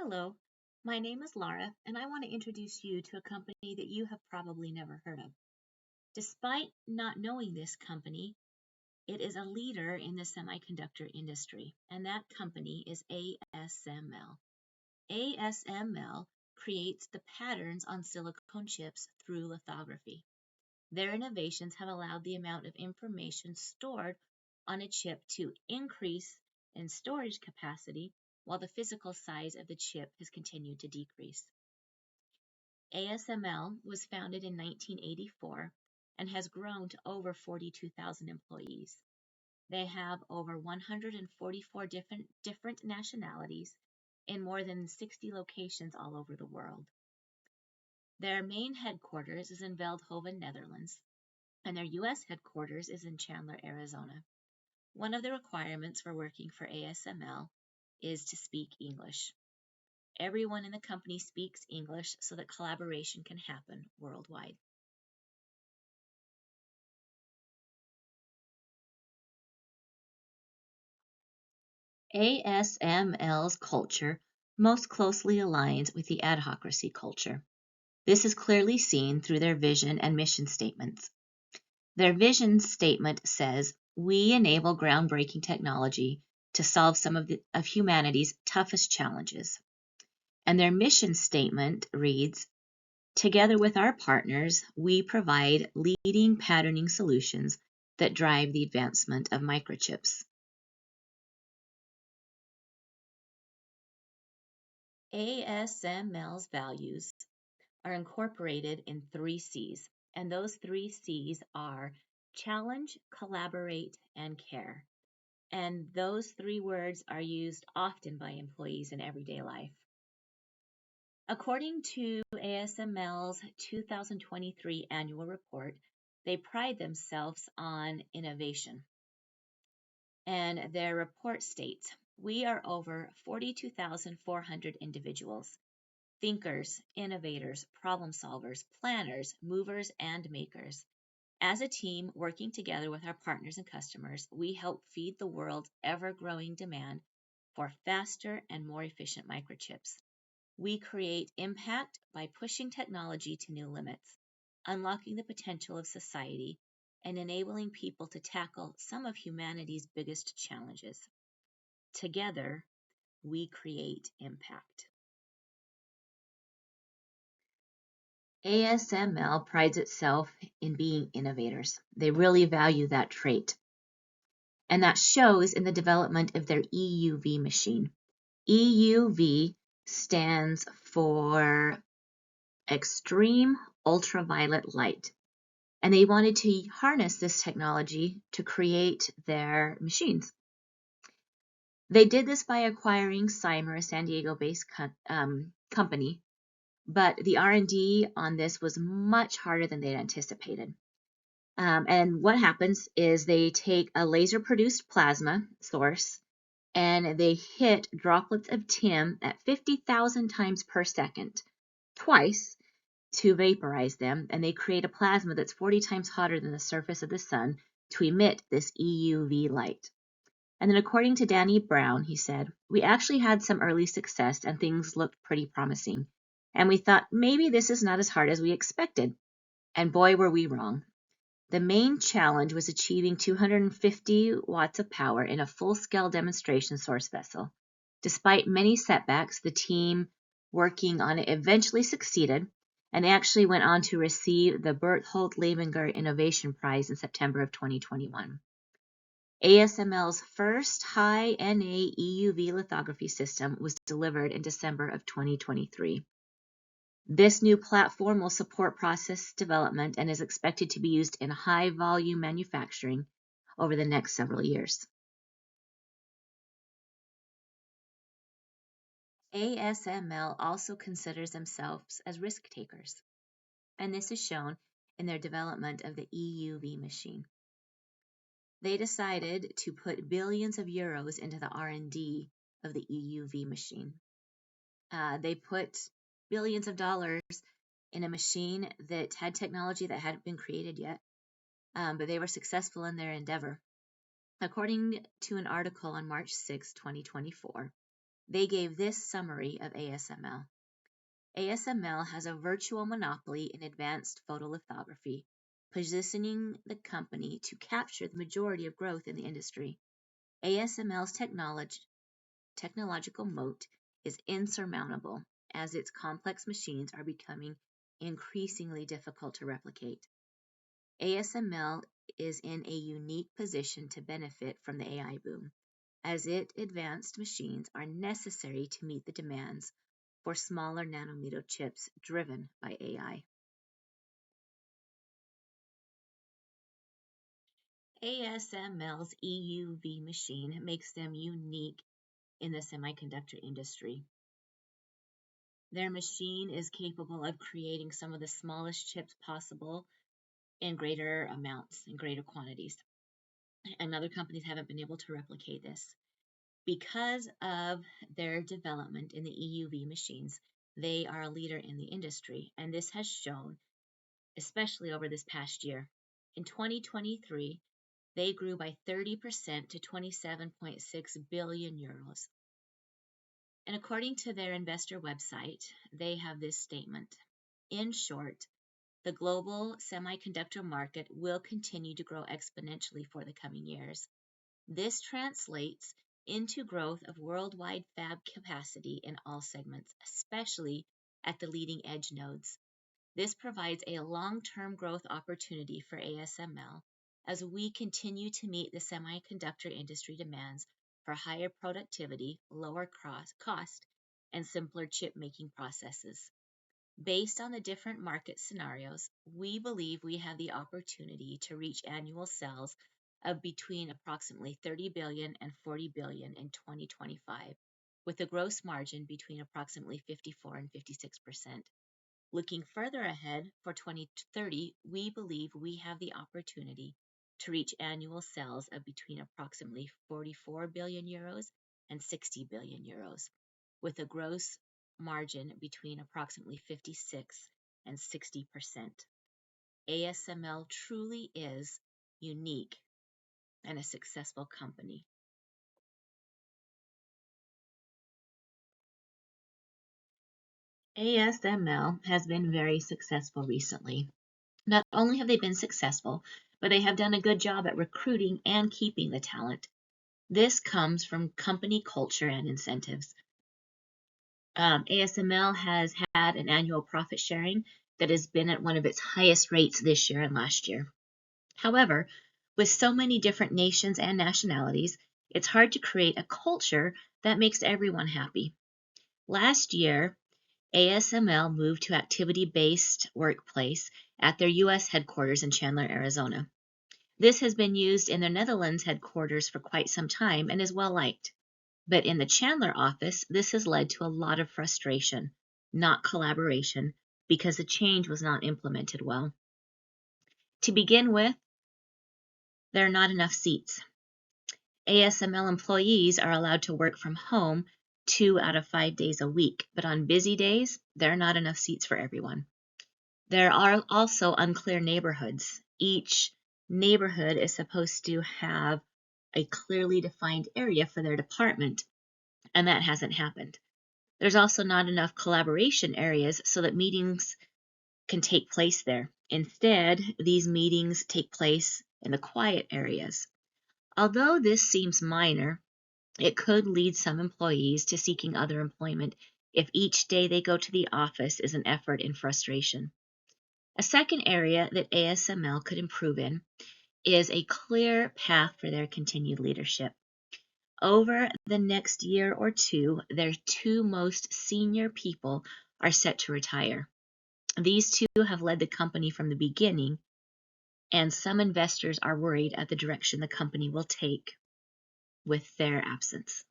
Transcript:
Hello, my name is Laura, and I want to introduce you to a company that you have probably never heard of. Despite not knowing this company, it is a leader in the semiconductor industry, and that company is ASML. ASML creates the patterns on silicon chips through lithography. Their innovations have allowed the amount of information stored on a chip to increase in storage capacity while the physical size of the chip has continued to decrease. ASML was founded in 1984 and has grown to over 42,000 employees. They have over 144 different nationalities in more than 60 locations all over the world. Their main headquarters is in Veldhoven, Netherlands, and their U.S. headquarters is in Chandler, Arizona. One of the requirements for working for ASML is to speak English. Everyone in the company speaks English so that collaboration can happen worldwide. ASML's culture most closely aligns with the adhocracy culture. This is clearly seen through their vision and mission statements. Their vision statement says, "We enable groundbreaking technology to solve some of humanity's toughest challenges." And their mission statement reads, "Together with our partners, we provide leading patterning solutions that drive the advancement of microchips." ASML's values are incorporated in 3 C's, and those 3 C's are challenge, collaborate, and care. And those 3 words are used often by employees in everyday life. According to ASML's 2023 annual report, they pride themselves on innovation. And their report states, "We are over 42,400 individuals, thinkers, innovators, problem solvers, planners, movers, and makers. As a team working together with our partners and customers, we help feed the world's ever-growing demand for faster and more efficient microchips. We create impact by pushing technology to new limits, unlocking the potential of society, and enabling people to tackle some of humanity's biggest challenges. Together, we create impact." ASML prides itself in being innovators. They really value that trait. And that shows in the development of their EUV machine. EUV stands for extreme ultraviolet light. And they wanted to harness this technology to create their machines. They did this by acquiring Cymer, a San Diego-based company, but the R&D on this was much harder than they'd anticipated. And what happens is they take a laser-produced plasma source and they hit droplets of tin at 50,000 times per second, twice, to vaporize them, and they create a plasma that's 40 times hotter than the surface of the sun to emit this EUV light. And then according to Danny Brown, he said, "We actually had some early success and things looked pretty promising. And we thought maybe this is not as hard as we expected. And boy, were we wrong. The main challenge was achieving 250 watts of power in a full-scale demonstration source vessel. Despite many setbacks, the team working on it eventually succeeded, and they actually went on to receive the Berthold Lebinger Innovation Prize in September of 2021. ASML's first high-NA EUV lithography system was delivered in December of 2023. This new platform will support process development and is expected to be used in high-volume manufacturing over the next several years." ASML also considers themselves as risk takers, and this is shown in their development of the EUV machine. They decided to put billions of euros into the R&D of the EUV machine. They put billions of dollars in a machine that had technology that hadn't been created yet, but they were successful in their endeavor. According to an article on March 6, 2024, They gave this summary of ASML. ASML has a virtual monopoly in advanced photolithography, positioning the company to capture the majority of growth in the industry. ASML's technological moat is insurmountable, as its complex machines are becoming increasingly difficult to replicate. ASML is in a unique position to benefit from the AI boom, as its advanced machines are necessary to meet the demands for smaller nanometer chips driven by AI. ASML's EUV machine makes them unique in the semiconductor industry. Their machine is capable of creating some of the smallest chips possible in greater amounts, in greater quantities. And other companies haven't been able to replicate this. Because of their development in the EUV machines, they are a leader in the industry, and this has shown, especially over this past year. In 2023, they grew by 30% to 27.6 billion euros. And according to their investor website, they have this statement. In short, the global semiconductor market will continue to grow exponentially for the coming years. This translates into growth of worldwide fab capacity in all segments, especially at the leading edge nodes. This provides a long-term growth opportunity for ASML as we continue to meet the semiconductor industry demands for higher productivity, lower cost, and simpler chip-making processes. Based on the different market scenarios, we believe we have the opportunity to reach annual sales of between approximately 30 billion and 40 billion in 2025, with a gross margin between approximately 54 and 56%. Looking further ahead for 2030, we believe we have the opportunity to reach annual sales of between approximately 44 billion euros and 60 billion euros, with a gross margin between approximately 56 and 60%. ASML truly is unique and a successful company. ASML has been very successful recently. Not only have they been successful, but they have done a good job at recruiting and keeping the talent. This comes from company culture and incentives. ASML has had an annual profit sharing that has been at one of its highest rates this year and last year. However, with so many different nations and nationalities, it's hard to create a culture that makes everyone happy. Last year, ASML moved to activity-based workplace at their U.S. headquarters in Chandler, Arizona. This has been used in their Netherlands headquarters for quite some time and is well liked. But in the Chandler office, this has led to a lot of frustration, not collaboration, because the change was not implemented well. To begin with, there are not enough seats. ASML employees are allowed to work from home 2 out of 5 days a week, but on busy days, there are not enough seats for everyone. There are also unclear neighborhoods. Each neighborhood is supposed to have a clearly defined area for their department, and that hasn't happened. There's also not enough collaboration areas so that meetings can take place there. Instead, these meetings take place in the quiet areas. Although this seems minor, it could lead some employees to seeking other employment if each day they go to the office is an effort in frustration. A second area that ASML could improve in is a clear path for their continued leadership. Over the next year or two, their 2 most senior people are set to retire. These 2 have led the company from the beginning, and some investors are worried at the direction the company will take with their absence.